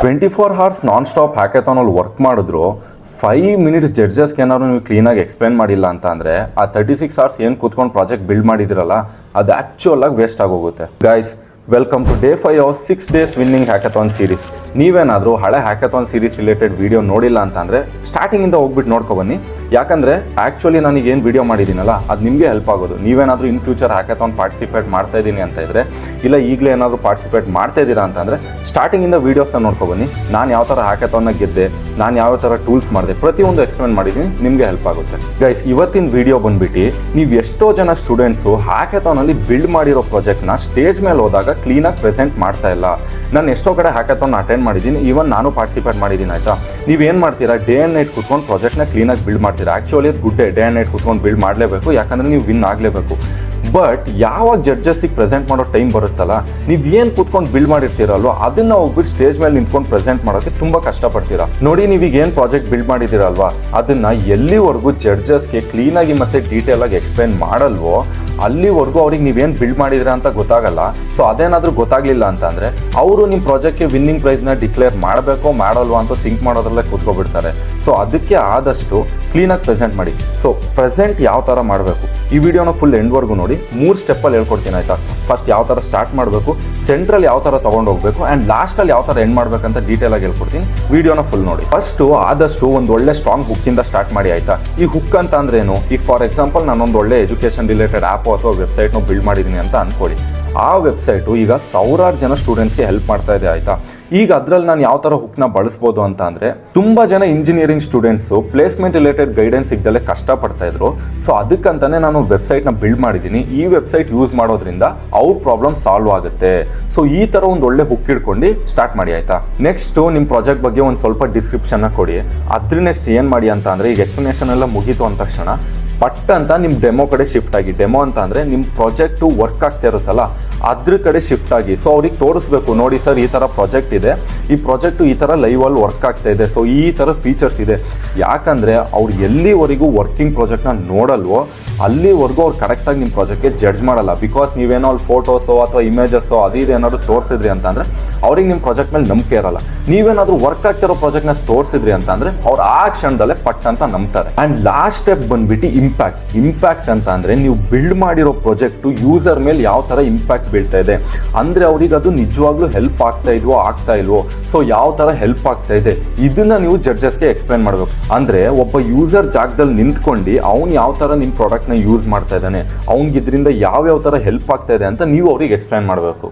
24 hours non stop ಹ್ಯಾಕಥಾನಲ್ಲಿ work ಮಾಡಿದ್ರು 5 minutes ಜಡ್ಜಸ್ಗೆ ಏನಾದ್ರು ನೀವು ಕ್ಲೀನಾಗಿ ಎಕ್ಸ್ಪ್ಲೇನ್ ಮಾಡಿಲ್ಲ ಅಂತ ಅಂದರೆ ಆ 36 hours ಏನು ಕೂತ್ಕೊಂಡು ಪ್ರಾಜೆಕ್ಟ್ ಬಿಲ್ಡ್ ಮಾಡಿದಿರಲ್ಲ ಅದು ಆ್ಯಕ್ಚುಯಲ್ ಆಗಿ ವೇಸ್ಟ್ ಆಗೋಗುತ್ತೆ. Guys, welcome to day 5 of 6 days winning hackathon series. ನೀವೇನಾದರೂ ಹಳೆ ಹ್ಯಾಕಥಾನ್ ಸೀರೀಸ್ ರಿಲೇಟೆಡ್ ವಿಡಿಯೋ ನೋಡಿಲ್ಲ ಅಂತ ಅಂದರೆ ಸ್ಟಾರ್ಟಿಂಗಿಂದ ಹೋಗ್ಬಿಟ್ಟು ನೋಡ್ಕೊಬನ್ನಿ. ಯಾಕಂದರೆ ಆ್ಯಕ್ಚುಲಿ ನನಗೆ ಏನು ವಿಡಿಯೋ ಮಾಡಿದ್ದೀನಲ್ಲ ಅದು ನಿಮಗೆ ಹೆಲ್ಪ್ ಆಗೋದು. ನೀವೇನಾದರೂ ಇನ್ ಫ್ಯೂಚರ್ ಹ್ಯಾಕಥಾನ್ ಪಾರ್ಟಿಸಿಪೇಟ್ ಮಾಡ್ತಾ ಇದ್ದೀನಿ ಅಂತ ಇದ್ದರೆ, ಇಲ್ಲ ಈಗಲೇ ಏನಾದರೂ ಪಾರ್ಟಿಸಿಪೇಟ್ ಮಾಡ್ತಾ ಇದ್ದೀರಾ ಅಂತಂದರೆ ಸ್ಟಾರ್ಟಿಂಗಿಂದ ವೀಡಿಯೋಸ್ನ ನೋಡ್ಕೊಬನ್ನಿ. ನಾನು ಯಾವ ಥರ ಹ್ಯಾಕಥಾನ್ನ ಗೆದ್ದೆ, ನಾನು ಯಾವ ಥರ ಟೂಲ್ಸ್ ಮಾಡಿದೆ, ಪ್ರತಿಯೊಂದು ಎಕ್ಸ್ಪ್ಲೇನ್ ಮಾಡಿದ್ದೀನಿ, ನಿಮಗೆ ಹೆಲ್ಪ್ ಆಗುತ್ತೆ. ಗೈಸ್, ಇವತ್ತಿನ ವಿಡಿಯೋ ಬಂದುಬಿಟ್ಟು ನೀವು ಎಷ್ಟೋ ಜನ ಸ್ಟೂಡೆಂಟ್ಸು ಹ್ಯಾಕಥಾನಲ್ಲಿ ಬಿಲ್ಡ್ ಮಾಡಿರೋ ಪ್ರಾಜೆಕ್ಟ್ನ ಸ್ಟೇಜ್ ಮೇಲೆ ಹೋದಾಗ ಕ್ಲೀನಾಗಿ ಪ್ರೆಸೆಂಟ್ ಮಾಡ್ತಾ ಇಲ್ಲ. ನಾನು ಎಷ್ಟೋ ಕಡೆ ಹ್ಯಾಕಥಾನ್ ಅಟೆಂಡ್ ಮಾಡಿದ್ದೀನಿ, ಈವನ್ ನಾನು ಪಾರ್ಟಿಸಿಪೇಟ್ ಮಾಡಿದ್ದೀನಿ. ಆಯಿತಾ, ನೀವೇನು ಮಾಡ್ತೀರಾ, ಡೇ ಆ್ಯಂಡ್ ನೈಟ್ ಕೂತ್ಕೊಂಡು ಪ್ರಾಜೆಕ್ಟ್ನ ಕ್ಲೀನಾಗಿ ಬಿಲ್ಡ್ ಮಾಡ್ತೀರಾ. ಆ್ಯಕ್ಚುಲಿ ಅದು ಗುಡ್ ಡೇ ಆ್ಯಂಡ್ ನೈಟ್ ಕೂತ್ಕೊಂಡು ಬಿಲ್ಡ್ ಮಾಡಲೇಬೇಕು, ಯಾಕಂದರೆ ನೀವು ವಿನ್ ಆಗಲೇಬೇಕು. ಬಟ್ ಯಾವಾಗ ಜಡ್ಜಸ್ಸಿಗೆ ಪ್ರೆಸೆಂಟ್ ಮಾಡೋ ಟೈಮ್ ಬರುತ್ತಲ್ಲ, ನೀವು ಏನು ಕೂತ್ಕೊಂಡು ಬಿಲ್ಡ್ ಮಾಡಿರ್ತೀರಲ್ವ ಅದನ್ನ ಹೋಗ್ಬಿಟ್ಟು ಸ್ಟೇಜ್ ಮೇಲೆ ನಿಂತ್ಕೊಂಡು ಪ್ರೆಸೆಂಟ್ ಮಾಡೋಕ್ಕೆ ತುಂಬ ಕಷ್ಟಪಡ್ತೀರಾ. ನೋಡಿ, ನೀವೀಗ ಏನು ಪ್ರಾಜೆಕ್ಟ್ ಬಿಲ್ಡ್ ಮಾಡಿದ್ದೀರಲ್ವಾ ಅದನ್ನು ಎಲ್ಲಿವರೆಗೂ ಜಡ್ಜಸ್ಗೆ ಕ್ಲೀನಾಗಿ ಮತ್ತು ಡೀಟೇಲಾಗಿ ಎಕ್ಸ್ಪ್ಲೇನ್ ಮಾಡಲ್ವೋ ಅಲ್ಲಿವರೆಗೂ ಅವ್ರಿಗೆ ನೀವೇನು ಬಿಲ್ಡ್ ಮಾಡಿದಿರ ಅಂತ ಗೊತ್ತಾಗಲ್ಲ. ಸೊ ಅದೇನಾದರೂ ಗೊತ್ತಾಗಲಿಲ್ಲ ಅಂತಂದರೆ ಅವರು ನಿಮ್ಮ ಪ್ರಾಜೆಕ್ಟ್ಗೆ ವಿನ್ನಿಂಗ್ ಪ್ರೈಸ್ನ ಡಿಕ್ಲೇರ್ ಮಾಡಬೇಕೋ ಮಾಡಲ್ವೋ ಅಂತ ಥಿಂಕ್ ಮಾಡೋದ್ರಲ್ಲೇ ಕೂತ್ಕೊಬಿಡ್ತಾರೆ. ಸೊ ಅದಕ್ಕೆ ಆದಷ್ಟು ಕ್ಲೀನಾಗಿ ಪ್ರೆಸೆಂಟ್ ಮಾಡಿ. ಸೊ ಪ್ರೆಸೆಂಟ್ ಯಾವ ಥರ ಮಾಡಬೇಕು ಈ ವಿಡಿಯೋನ ಫುಲ್ ಎಂಡ್ವರೆಗೂ ನೋಡಿ. 3 ಸ್ಟೆಪ್ಪಲ್ಲಿ ಹೇಳ್ಕೊಡ್ತೀನಿ. ಆಯಿತಾ, ಫಸ್ಟ್ ಯಾವ ಥರ ಸ್ಟಾರ್ಟ್ ಮಾಡಬೇಕು, ಸೆಂಟ್ರಲ್ಲಿ ಯಾವ ಥರ ತೊಗೊಂಡು ಹೋಗಬೇಕು, ಆ್ಯಂಡ್ ಲಾಸ್ಟಲ್ಲಿ ಯಾವ ಥರ ಎಂಡ್ ಮಾಡಬೇಕಂತ ಡೀಟೇಲಾಗಿ ಹೇಳ್ಕೊಡ್ತೀನಿ. ವಿಡಿಯೋನ ಫುಲ್ ನೋಡಿ. ಫಸ್ಟು ಆದಷ್ಟು ಒಂದು ಒಳ್ಳೆ ಸ್ಟ್ರಾಂಗ್ ಹುಕ್ಕಿಂದ ಸ್ಟಾರ್ಟ್ ಮಾಡಿ. ಆಯಿತಾ, ಈ ಹುಕ್ ಅಂತ ಅಂದ್ರೆ ಏನು? ಈಗ ಫಾರ್ ಎಕ್ಸಾಂಪಲ್ ನಾನೊಂದು ಒಳ್ಳೆ ಎಜುಕೇಷನ್ ರಿಲೇಟೆಡ್ ಆ್ಯಪ್ ಅಥವಾ ವೆಬ್ಸೈಟ್ನ ಬಿಲ್ಡ್ ಮಾಡಿದ್ದೀನಿ ಅಂತ ಅಂದ್ಕೊಳ್ಳಿ. ಆ ವೆಬ್ಸೈಟು ಈಗ 1000 ಜನ ಸ್ಟೂಡೆಂಟ್ಸ್ಗೆ ಹೆಲ್ಪ್ ಮಾಡ್ತಾ ಇದೆ. ಆಯಿತಾ, ಈಗ ಅದರಲ್ಲಿ ನಾನು ಯಾವ ಥರ ಹುಕ್ನ ಬಳಸ್ಬೋದು ಅಂತ ಅಂದರೆ, ತುಂಬ ಜನ engineering students placement related guidance ಸಿಗದಲ್ಲೇ ಕಷ್ಟಪಡ್ತಾ ಇದ್ರು. ಸೊ ಅದಕ್ಕಂತಾನೆ ನಾನು ವೆಬ್ಸೈಟ್ನ ಬಿಲ್ಡ್ ಮಾಡಿದ್ದೀನಿ. ಈ ವೆಬ್ಸೈಟ್ ಯೂಸ್ ಮಾಡೋದ್ರಿಂದ ಅವ್ರ ಪ್ರಾಬ್ಲಮ್ ಸಾಲ್ವ್ ಆಗುತ್ತೆ. ಸೊ ಈ ಥರ ಒಂದು ಒಳ್ಳೆ ಹುಕ್ ಇಟ್ಕೊಂಡು ಸ್ಟಾರ್ಟ್ ಮಾಡಿ. ಆಯಿತಾ, ನೆಕ್ಸ್ಟು ನಿಮ್ಮ ಪ್ರಾಜೆಕ್ಟ್ ಬಗ್ಗೆ ಒಂದು ಸ್ವಲ್ಪ ಡಿಸ್ಕ್ರಿಪ್ಷನ್ನ ಕೊಡಿ. ಅದ್ರ ನೆಕ್ಸ್ಟ್ ಏನು ಮಾಡಿ ಅಂತ ಅಂದರೆ, ಈಗ ಎಕ್ಸ್ಪ್ಲನೇಷನ್ ಎಲ್ಲ ಮುಗೀತು ಅಂದ ತಕ್ಷಣ ಪಟ್ ಅಂತ ನಿಮ್ಮ ಡೆಮೋ ಕಡೆ ಶಿಫ್ಟ್ ಆಗಿ. ಡೆಮೋ ಅಂತ ಅಂದರೆ ನಿಮ್ಮ ಪ್ರಾಜೆಕ್ಟು ವರ್ಕ್ ಆಗ್ತಾ ಇರುತ್ತಲ್ಲ ಅದ್ರ ಕಡೆ ಶಿಫ್ಟ್ ಆಗಿ. ಸೊ ಅವ್ರಿಗೆ ತೋರಿಸ್ಬೇಕು, ನೋಡಿ ಸರ್ ಈ ಥರ ಪ್ರಾಜೆಕ್ಟ್ ಇದೆ, ಈ ಪ್ರಾಜೆಕ್ಟು ಈ ಥರ ಲೈವಲ್ಲಿ ವರ್ಕ್ ಆಗ್ತಾ ಇದೆ, ಸೊ ಈ ಥರ ಫೀಚರ್ಸ್ ಇದೆ. ಯಾಕಂದರೆ ಅವ್ರು ಎಲ್ಲಿವರೆಗೂ ವರ್ಕಿಂಗ್ ಪ್ರಾಜೆಕ್ಟ್ನ ನೋಡಲ್ವೋ ಅಲ್ಲಿವರೆಗೂ ಅವ್ರು ಕರೆಕ್ಟಾಗಿ ನಿಮ್ಮ ಪ್ರಾಜೆಕ್ಟ್ಗೆ ಜಡ್ಜ್ ಮಾಡಲ್ಲ. ಬಿಕಾಸ್ ನೀವೇನೋ ಅಲ್ಲಿ ಫೋಟೋಸೋ ಅಥವಾ ಇಮೇಜಸ್ಸೋ ಅದು ಏನಾದರೂ ತೋರಿಸಿದ್ರಿ ಅಂತಂದರೆ ಅವ್ರಿಗೆ ನಿಮ್ಮ ಪ್ರಾಜೆಕ್ಟ್ ಮೇಲೆ ನಂಬಿಕೆ ಇರಲ್ಲ. ನೀವೇನಾದರೂ ವರ್ಕ್ ಆಗ್ತಿರೋ ಪ್ರಾಜೆಕ್ಟ್ನ ತೋರಿಸಿದ್ರಿ ಅಂತಂದರೆ ಅವ್ರು ಆ ಕ್ಷಣದಲ್ಲೇ ಪಟ್ ಅಂತ ನಂಬ್ತಾರೆ. ಆ್ಯಂಡ್ ಲಾಸ್ಟ್ ಸ್ಟೆಪ್ ಬಂದ್ಬಿಟ್ಟು ಇಂಪ್ಯಾಕ್ಟ್ ಅಂತ ಅಂದರೆ, ನೀವು ಬಿಲ್ಡ್ ಮಾಡಿರೋ ಪ್ರಾಜೆಕ್ಟು ಯೂಸರ್ ಮೇಲೆ ಯಾವ ಥರ ಇಂಪ್ಯಾಕ್ಟ್ ಬೀಳ್ತಾ ಇದೆ, ಅಂದರೆ ಅವ್ರಿಗೆ ಅದು ನಿಜವಾಗ್ಲೂ ಹೆಲ್ಪ್ ಆಗ್ತಾ ಇಲ್ವೋ, ಸೊ ಯಾವ ಥರ ಹೆಲ್ಪ್ ಆಗ್ತಾ ಇದೆ ಇದನ್ನ ನೀವು ಜಡ್ಜಸ್ಗೆ ಎಕ್ಸ್ಪ್ಲೇನ್ ಮಾಡಬೇಕು. ಅಂದರೆ ಒಬ್ಬ ಯೂಸರ್ ಜಾಗದಲ್ಲಿ ನಿಂತ್ಕೊಂಡು ಅವ್ನು ಯಾವ ಥರ ನಿಮ್ಮ ಪ್ರಾಡಕ್ಟ್ನ ಯೂಸ್ ಮಾಡ್ತಾ ಇದ್ದಾನೆ, ಅವ್ನಿಗೆ ಇದರಿಂದ ಯಾವ್ಯಾವ ಥರ ಹೆಲ್ಪ್ ಆಗ್ತಾ ಇದೆ ಅಂತ ನೀವು ಅವ್ರಿಗೆ ಎಕ್ಸ್ಪ್ಲೇನ್ ಮಾಡಬೇಕು.